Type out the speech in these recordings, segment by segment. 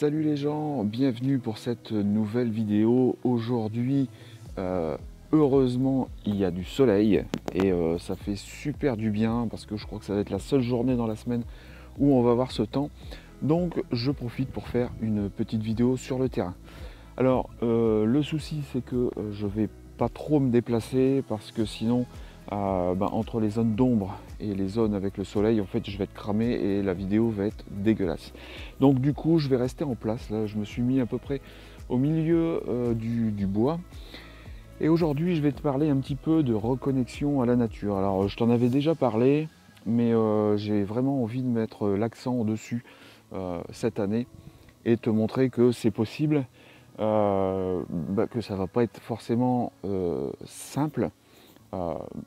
Salut les gens, bienvenue pour cette nouvelle vidéo. Aujourd'hui, heureusement, il y a du soleil et ça fait super du bien parce que je crois que ça va être la seule journée dans la semaine où on va avoir ce temps. Donc je profite pour faire une petite vidéo sur le terrain. Alors le souci c'est que je vais pas trop me déplacer parce que sinon entre les zones d'ombre et les zones avec le soleil, en fait, je vais être cramé et la vidéo va être dégueulasse. Donc du coup, je vais rester en place. Là, je me suis mis à peu près au milieu du bois. Et aujourd'hui, je vais te parler un petit peu de reconnexion à la nature. Alors, je t'en avais déjà parlé, mais j'ai vraiment envie de mettre l'accent dessus cette année et te montrer que c'est possible, que ça va pas être forcément simple.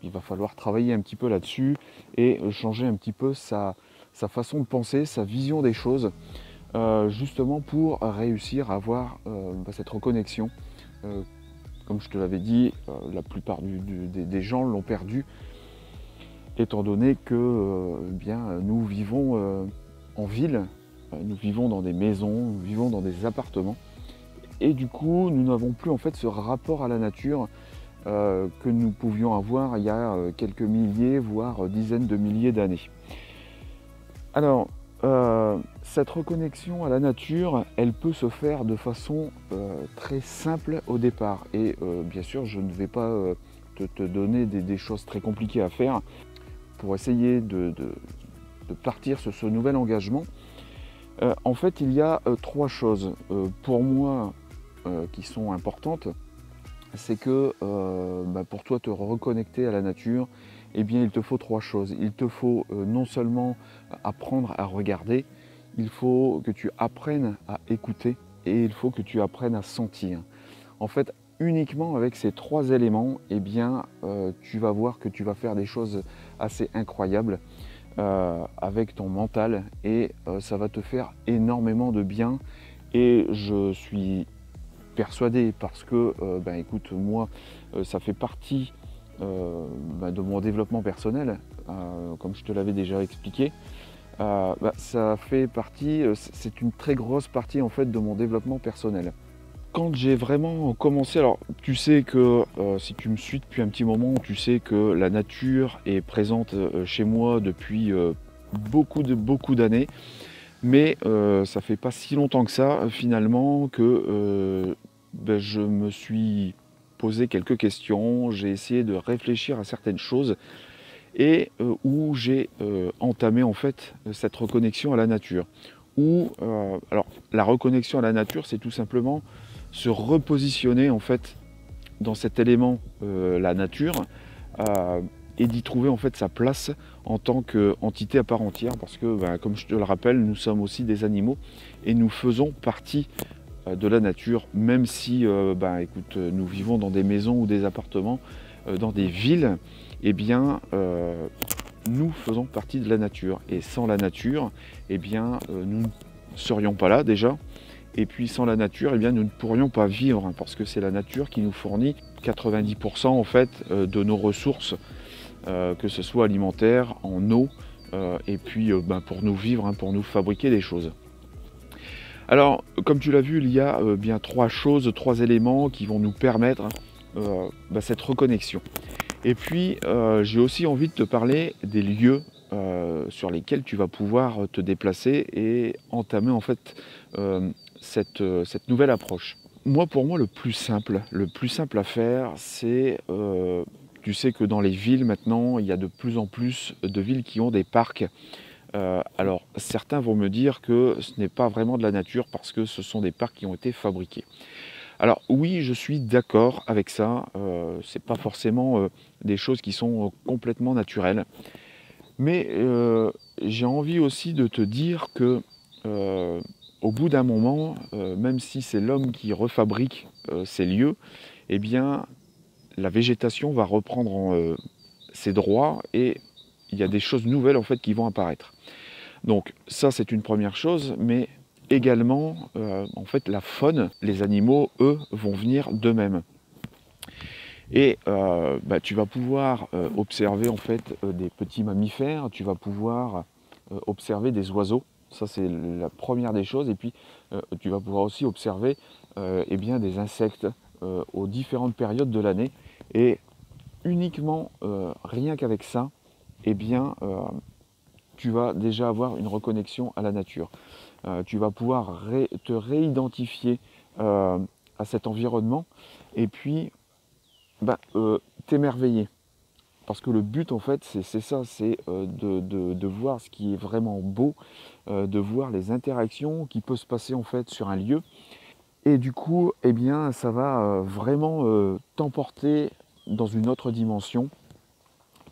Il va falloir travailler un petit peu là-dessus et changer un petit peu sa façon de penser, sa vision des choses, justement pour réussir à avoir cette reconnexion. Euh, Comme je te l'avais dit, la plupart des gens l'ont perdu, étant donné que nous vivons en ville, nous vivons dans des maisons, nous vivons dans des appartements, et du coup nous n'avons plus en fait ce rapport à la nature que nous pouvions avoir il y a quelques milliers, voire dizaines de milliers d'années. Alors, cette reconnexion à la nature, elle peut se faire de façon très simple au départ. Et bien sûr, je ne vais pas te donner des choses très compliquées à faire pour essayer de partir sur ce nouvel engagement. En fait, il y a trois choses pour moi qui sont importantes. C'est que pour toi te reconnecter à la nature, eh bien il te faut trois choses. Il te faut non seulement apprendre à regarder, il faut que tu apprennes à écouter et il faut que tu apprennes à sentir. En fait, uniquement avec ces trois éléments, eh bien tu vas voir que tu vas faire des choses assez incroyables avec ton mental et ça va te faire énormément de bien. Et je suis persuadé parce que écoute, moi ça fait partie de mon développement personnel, comme je te l'avais déjà expliqué. Ça fait partie, c'est une très grosse partie en fait de mon développement personnel. Quand j'ai vraiment commencé, alors tu sais que si tu me suis depuis un petit moment, tu sais que la nature est présente chez moi depuis beaucoup d'années. Mais ça fait pas si longtemps que ça, finalement, que je me suis posé quelques questions, j'ai essayé de réfléchir à certaines choses et où j'ai entamé en fait cette reconnexion à la nature. Alors la reconnexion à la nature, c'est tout simplement se repositionner en fait dans cet élément, la nature, euh, et d'y trouver en fait sa place en tant qu'entité à part entière, parce que comme je te le rappelle, nous sommes aussi des animaux et nous faisons partie de la nature, même si écoute, nous vivons dans des maisons ou des appartements, dans des villes, eh bien nous faisons partie de la nature, et sans la nature, eh bien nous ne serions pas là déjà. Et puis sans la nature, eh bien, nous ne pourrions pas vivre, parce que c'est la nature qui nous fournit 90% en fait de nos ressources, que ce soit alimentaires, en eau, et puis pour nous vivre, pour nous fabriquer des choses. Alors, comme tu l'as vu, il y a bien trois choses, trois éléments qui vont nous permettre cette reconnexion. Et puis, j'ai aussi envie de te parler des lieux sur lesquels tu vas pouvoir te déplacer et entamer en fait cette nouvelle approche. Pour moi, le plus simple à faire, c'est, tu sais que dans les villes maintenant, il y a de plus en plus de villes qui ont des parcs. Alors, certains vont me dire que ce n'est pas vraiment de la nature parce que ce sont des parcs qui ont été fabriqués. Alors oui, je suis d'accord avec ça, c'est pas forcément des choses qui sont complètement naturelles. Mais j'ai envie aussi de te dire que au bout d'un moment, même si c'est l'homme qui refabrique ces lieux, eh bien la végétation va reprendre ses droits et il y a des choses nouvelles en fait qui vont apparaître. Donc ça c'est une première chose, mais également en fait la faune, les animaux, eux, vont venir d'eux-mêmes. Et tu vas pouvoir observer en fait des petits mammifères, tu vas pouvoir observer des oiseaux. Ça c'est la première des choses. Et puis tu vas pouvoir aussi observer eh bien, des insectes aux différentes périodes de l'année. Et uniquement rien qu'avec ça, eh bien, tu vas déjà avoir une reconnexion à la nature. Tu vas pouvoir te réidentifier à cet environnement et puis t'émerveiller. Parce que le but en fait c'est ça, c'est de voir ce qui est vraiment beau, de voir les interactions qui peuvent se passer en fait sur un lieu. Et du coup, eh bien, ça va vraiment t'emporter dans une autre dimension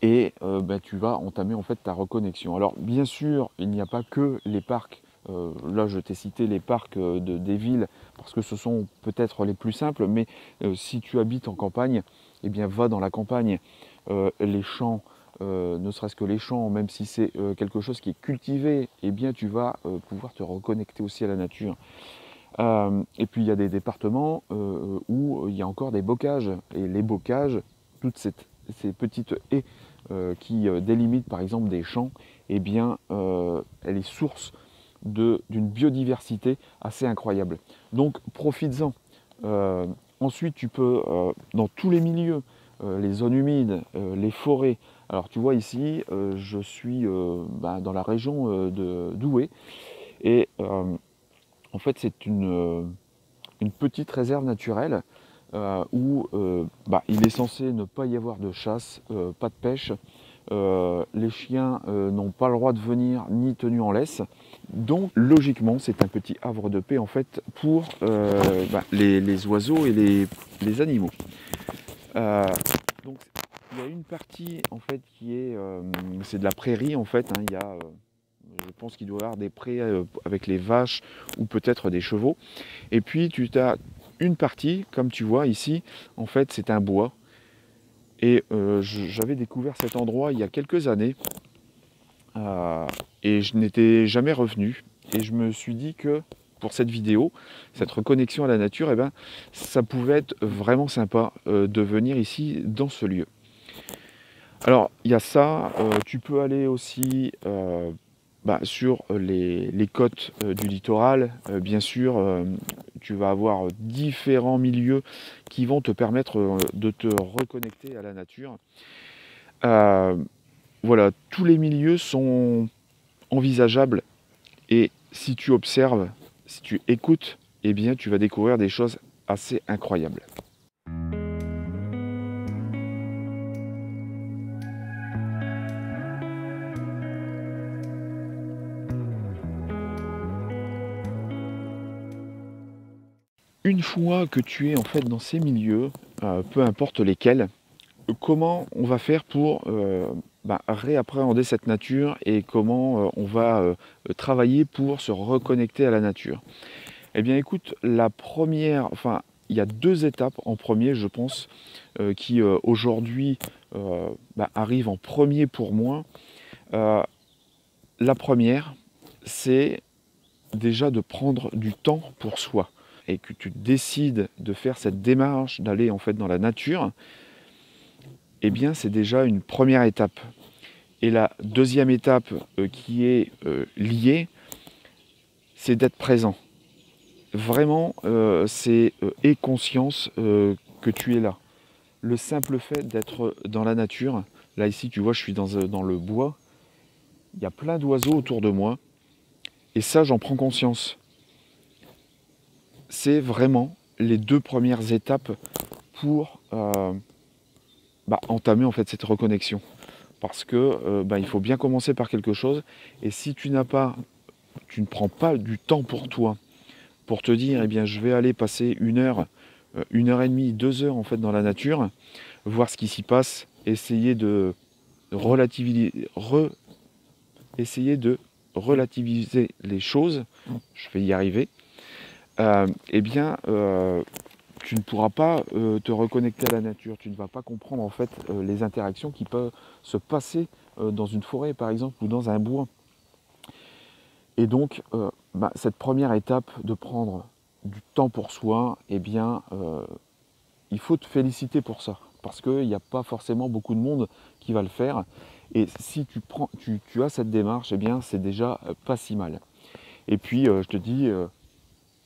et tu vas entamer en fait ta reconnexion. Alors bien sûr, il n'y a pas que les parcs. Là, je t'ai cité les parcs des villes parce que ce sont peut-être les plus simples, mais si tu habites en campagne, eh bien, va dans la campagne. Les champs, ne serait-ce que les champs, même si c'est quelque chose qui est cultivé, eh bien, tu vas pouvoir te reconnecter aussi à la nature. Et puis, il y a des départements où il y a encore des bocages. Et les bocages, toutes ces petites haies qui délimitent par exemple des champs, eh bien, elle est source d'une biodiversité assez incroyable. Donc profites-en. Ensuite, tu peux, dans tous les milieux, les zones humides, les forêts. Alors tu vois ici, je suis dans la région de Douai. Et en fait, c'est une petite réserve naturelle où il est censé ne pas y avoir de chasse, pas de pêche. Les chiens n'ont pas le droit de venir ni tenus en laisse. Donc logiquement c'est un petit havre de paix en fait pour les oiseaux et les animaux. Donc il y a une partie en fait qui est c'est de la prairie en fait, hein. Il y a je pense qu'il doit y avoir des prés avec les vaches ou peut-être des chevaux. Et puis tu as une partie, comme tu vois ici, en fait c'est un bois. Et j'avais découvert cet endroit il y a quelques années et je n'étais jamais revenu. Et je me suis dit que pour cette vidéo, cette reconnexion à la nature, eh ben, ça pouvait être vraiment sympa de venir ici dans ce lieu. Alors il y a ça, tu peux aller aussi sur les côtes du littoral. Bien sûr, tu vas avoir différents milieux qui vont te permettre de te reconnecter à la nature. Voilà, tous les milieux sont envisageables et si tu observes, si tu écoutes, eh bien tu vas découvrir des choses assez incroyables. Une fois que tu es en fait dans ces milieux, peu importe lesquels, comment on va faire pour réappréhender cette nature et comment on va travailler pour se reconnecter à la nature? Eh bien écoute, la première, enfin il y a deux étapes en premier je pense qui aujourd'hui arrivent en premier pour moi. La première, c'est déjà de prendre du temps pour soi et que tu décides de faire cette démarche d'aller en fait dans la nature. Eh bien c'est déjà une première étape. Et la deuxième étape qui est liée, c'est d'être présent. Vraiment, c'est aie conscience que tu es là. Le simple fait d'être dans la nature, là ici tu vois je suis dans le bois, il y a plein d'oiseaux autour de moi, et ça j'en prends conscience. C'est vraiment les deux premières étapes pour entamer en fait cette reconnexion. Parce que il faut bien commencer par quelque chose, et si tu ne prends pas du temps pour toi, pour te dire, eh bien, je vais aller passer 1 heure et demie, 2 heures en fait dans la nature, voir ce qui s'y passe, essayer de relativiser les choses, je vais y arriver, tu ne pourras pas te reconnecter à la nature, tu ne vas pas comprendre en fait les interactions qui peuvent se passer dans une forêt par exemple ou dans un bois. Et donc cette première étape de prendre du temps pour soi, eh bien il faut te féliciter pour ça, parce qu'il n'y a pas forcément beaucoup de monde qui va le faire. Et si tu as cette démarche, eh bien c'est déjà pas si mal. Et puis je te dis,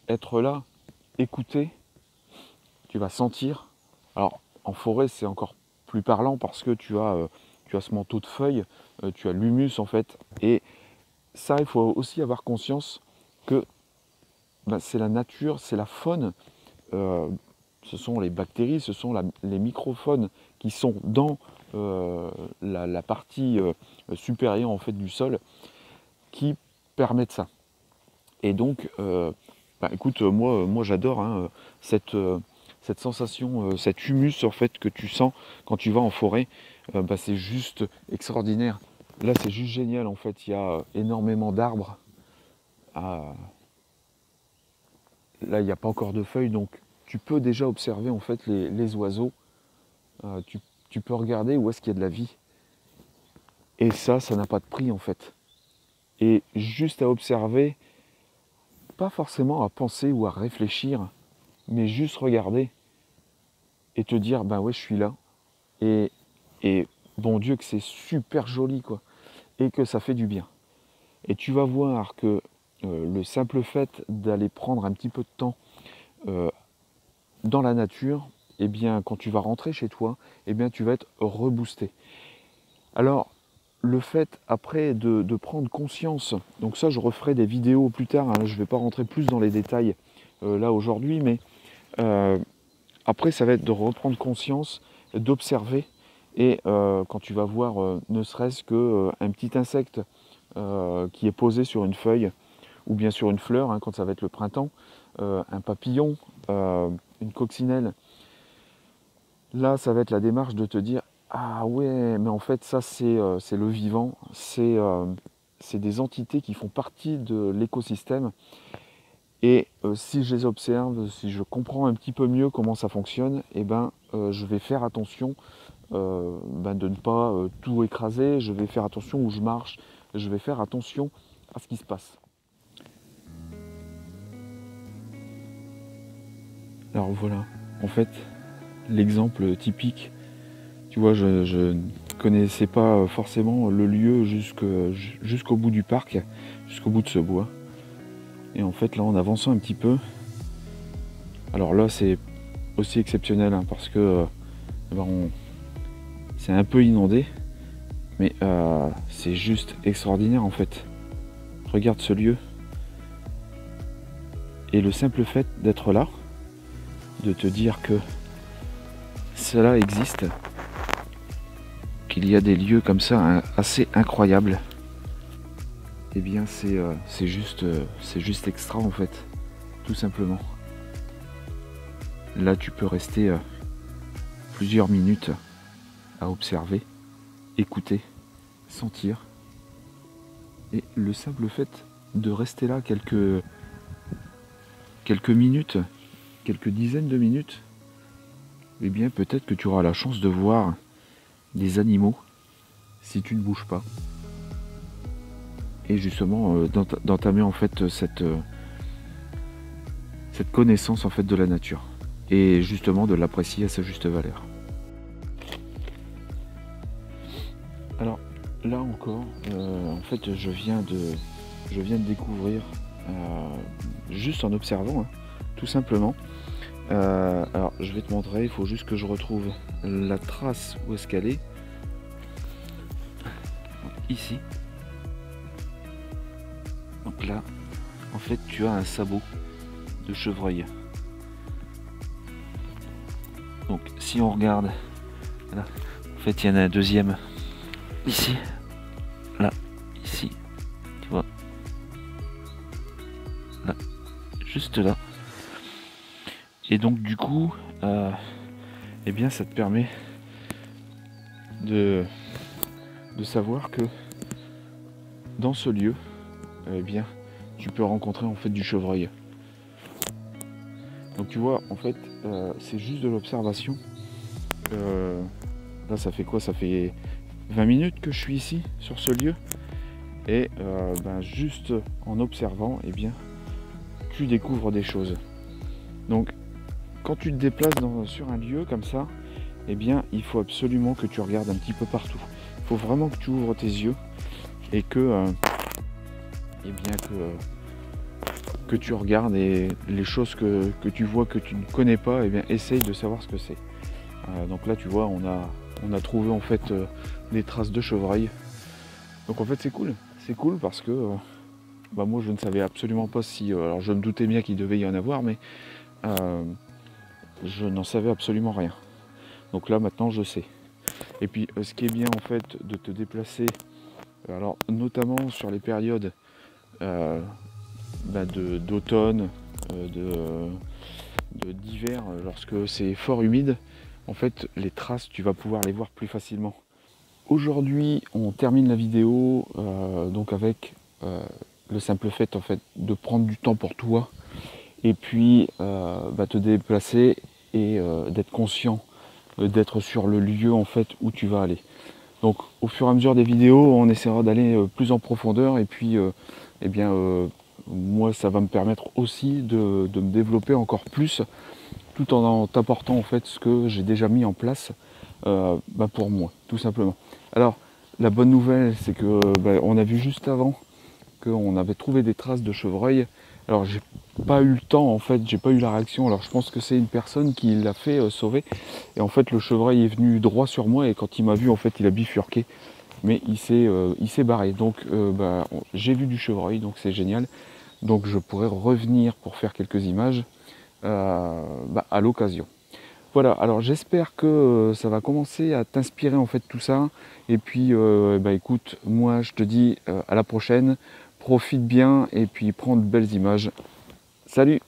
être là, écouter, tu vas sentir. Alors en forêt c'est encore plus parlant parce que tu as ce manteau de feuilles, tu as l'humus en fait. Et ça, il faut aussi avoir conscience que c'est la nature, c'est la faune. Ce sont les bactéries, ce sont les microphones qui sont dans la partie supérieure en fait du sol qui permettent ça. Et donc, écoute, moi j'adore hein, cette sensation, cet humus en fait que tu sens quand tu vas en forêt. C'est juste extraordinaire. Là, c'est juste génial en fait. Il y a énormément d'arbres. Là, il n'y a pas encore de feuilles, donc tu peux déjà observer en fait les oiseaux. Tu peux regarder où est-ce qu'il y a de la vie. Et ça n'a pas de prix en fait. Et juste à observer, pas forcément à penser ou à réfléchir, mais juste regarder et te dire, ben ouais, je suis là. Et bon Dieu que c'est super joli quoi. Et que ça fait du bien. Et tu vas voir que le simple fait d'aller prendre un petit peu de temps dans la nature, eh bien, quand tu vas rentrer chez toi, eh bien, tu vas être reboosté. Alors, le fait après de prendre conscience, donc ça je referai des vidéos plus tard, hein, je ne vais pas rentrer plus dans les détails là aujourd'hui, mais après ça va être de reprendre conscience, d'observer, et quand tu vas voir ne serait-ce qu'un petit insecte qui est posé sur une feuille, ou bien sur une fleur, hein, quand ça va être le printemps, un papillon, une coccinelle, là ça va être la démarche de te dire, ah ouais, mais en fait ça c'est le vivant, c'est des entités qui font partie de l'écosystème, et si je les observe, si je comprends un petit peu mieux comment ça fonctionne, eh ben, je vais faire attention de ne pas tout écraser, je vais faire attention où je marche, je vais faire attention à ce qui se passe. Alors voilà, en fait, l'exemple typique, tu vois, je ne connaissais pas forcément le lieu jusqu'au bout du parc, jusqu'au bout de ce bois. Et en fait, là, en avançant un petit peu, alors là, c'est aussi exceptionnel, hein, parce que c'est un peu inondé, mais c'est juste extraordinaire, en fait. Regarde ce lieu. Et le simple fait d'être là, de te dire que cela existe, qu'il y a des lieux comme ça hein, assez incroyables, eh bien c'est juste extra en fait, tout simplement. Là tu peux rester plusieurs minutes à observer, écouter, sentir, et le simple fait de rester là quelques minutes, quelques dizaines de minutes, eh bien peut-être que tu auras la chance de voir des animaux si tu ne bouges pas. Et justement d'entamer en fait cette connaissance en fait de la nature. Et justement de l'apprécier à sa juste valeur. Alors là encore, en fait je viens de découvrir juste en observant, hein, tout simplement. Alors je vais te montrer, il faut juste que je retrouve la trace où est-ce qu'elle est. Ici. Donc là, en fait tu as un sabot de chevreuil. Donc si on regarde, là, en fait il y en a un deuxième ici, là, ici, tu vois, là, juste là. Et donc du coup, eh bien ça te permet de savoir que dans ce lieu, eh bien tu peux rencontrer en fait du chevreuil. Donc tu vois, en fait, c'est juste de l'observation. Là ça fait quoi? Ça fait 20 minutes que je suis ici, sur ce lieu. Et juste en observant, eh bien, tu découvres des choses. Donc quand tu te déplaces sur un lieu comme ça, eh bien, il faut absolument que tu regardes un petit peu partout. Il faut vraiment que tu ouvres tes yeux et que, que tu regardes et les choses que tu vois que tu ne connais pas, et bien essaye de savoir ce que c'est. Donc là tu vois, on a trouvé en fait des traces de chevreuil. Donc en fait c'est cool parce que moi je ne savais absolument pas si, alors je me doutais bien qu'il devait y en avoir, mais je n'en savais absolument rien. Donc là maintenant je sais. Et puis ce qui est bien en fait de te déplacer, alors notamment sur les périodes d'automne, d'hiver, lorsque c'est fort humide, en fait les traces tu vas pouvoir les voir plus facilement. Aujourd'hui on termine la vidéo donc avec le simple fait en fait de prendre du temps pour toi et puis te déplacer et d'être conscient d'être sur le lieu en fait où tu vas aller. Donc au fur et à mesure des vidéos, on essaiera d'aller plus en profondeur et puis moi ça va me permettre aussi de me développer encore plus tout en t'apportant en fait ce que j'ai déjà mis en place pour moi, tout simplement. Alors la bonne nouvelle c'est que on a vu juste avant qu'on avait trouvé des traces de chevreuil. Alors j'ai pas eu le temps en fait, j'ai pas eu la réaction. Alors je pense que c'est une personne qui l'a fait sauver. Et en fait le chevreuil est venu droit sur moi et quand il m'a vu en fait il a bifurqué. Mais il s'est barré. Donc j'ai vu du chevreuil, donc c'est génial. Donc je pourrais revenir pour faire quelques images à l'occasion. Voilà, alors j'espère que ça va commencer à t'inspirer en fait tout ça. Et puis écoute, moi je te dis à la prochaine, profite bien et puis prends de belles images. Salut!